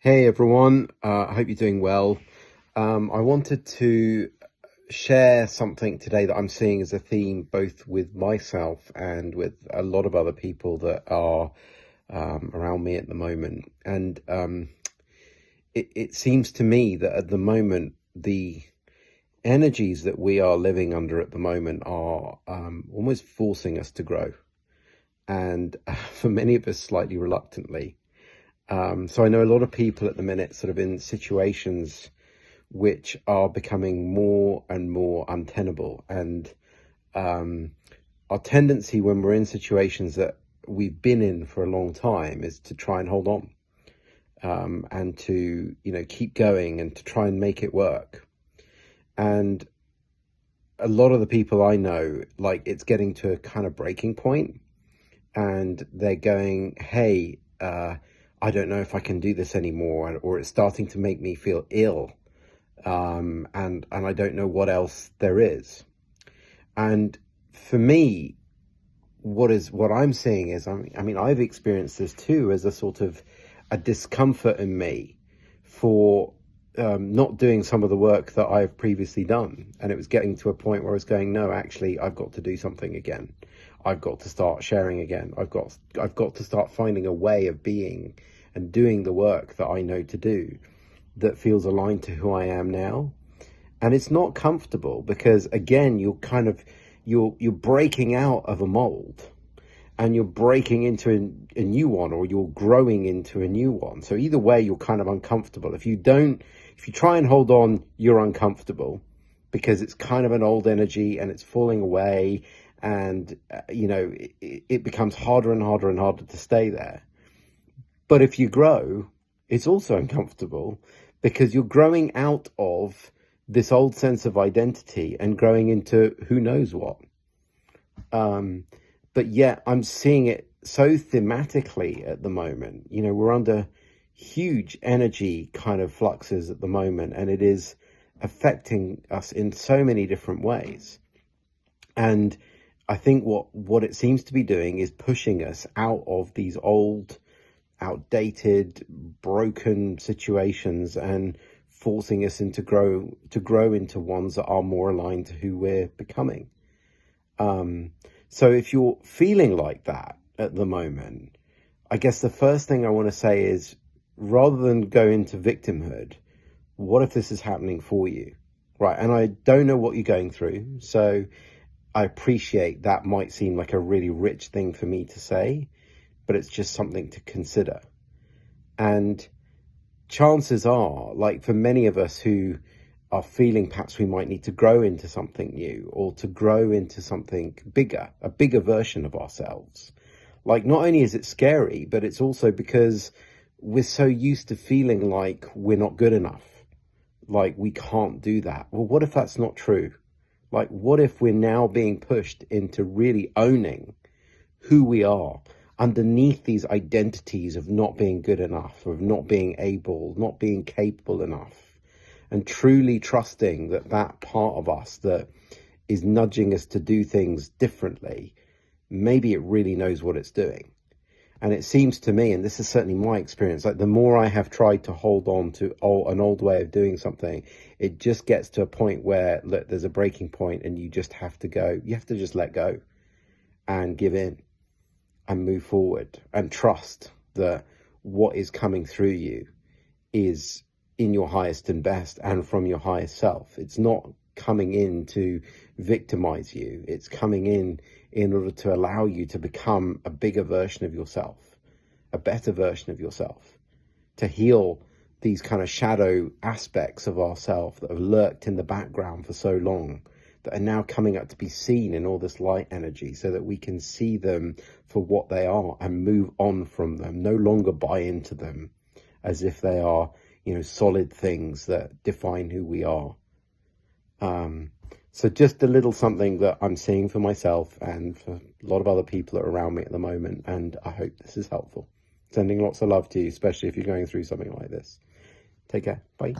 Hey everyone, I hope you're doing well. I wanted to share something today that I'm seeing as a theme, both with myself and with a lot of other people that are around me at the moment. And it seems to me that at the moment, the energies that we are living under at the moment are almost forcing us to grow. And for many of us, slightly reluctantly. So I know a lot of people at the minute sort of in situations which are becoming more and more untenable. And our tendency when we're in situations that we've been in for a long time is to try and hold on, and to, keep going and to try and make it work. And a lot of the people I know, like, it's getting to a kind of breaking point and they're going, hey, I don't know if I can do this anymore, or it's starting to make me feel ill, and I don't know what else there is. And for me, what I'm seeing is, I mean, I've experienced this too as a sort of a discomfort in me for not doing some of the work that I've previously done, and it was getting to a point where I was going, no, actually, I've got to do something again. I've got to start sharing again. I've got to start finding a way of being and doing the work that I know to do that feels aligned to who I am now. And it's not comfortable because, again, you're breaking out of a mold and you're breaking into a new one, or you're growing into a new one. So either way, you're kind of uncomfortable. If you try and hold on, you're uncomfortable because it's kind of an old energy and it's falling away. And, it becomes harder and harder and harder to stay there. But if you grow, it's also uncomfortable because you're growing out of this old sense of identity and growing into who knows what. But yet I'm seeing it so thematically at the moment. We're under huge energy kind of fluxes at the moment, and it is affecting us in so many different ways. And I think what it seems to be doing is pushing us out of these old, outdated, broken situations and forcing us to grow into ones that are more aligned to who we're becoming. So if you're feeling like that at the moment, I guess the first thing I want to say is, rather than go into victimhood, what if this is happening for you? Right. And I don't know what you're going through, so I appreciate that might seem like a really rich thing for me to say, but it's just something to consider. And chances are, like, for many of us who are feeling perhaps we might need to grow into something new, or to grow into something bigger, a bigger version of ourselves. Like, not only is it scary, but it's also because we're so used to feeling like we're not good enough, like we can't do that. Well, what if that's not true? Like, what if we're now being pushed into really owning who we are underneath these identities of not being good enough, of not being able, not being capable enough, and truly trusting that that part of us that is nudging us to do things differently, maybe it really knows what it's doing. And it seems to me, and this is certainly my experience, like the more I have tried to hold on to an old way of doing something, it just gets to a point where, look, there's a breaking point and you just have to go. You have to just let go and give in and move forward and trust that what is coming through you is in your highest and best and from your highest self. It's not coming in to victimize you. It's coming in order to allow you to become a bigger version of yourself, a better version of yourself, to heal these kind of shadow aspects of ourself that have lurked in the background for so long, that are now coming up to be seen in all this light energy, so that we can see them for what they are and move on from them, no longer buy into them as if they are, solid things that define who we are. So just a little something that I'm seeing for myself and for a lot of other people that are around me at the moment, and I hope this is helpful. Sending lots of love to you, especially if you're going through something like this. Take care. Bye.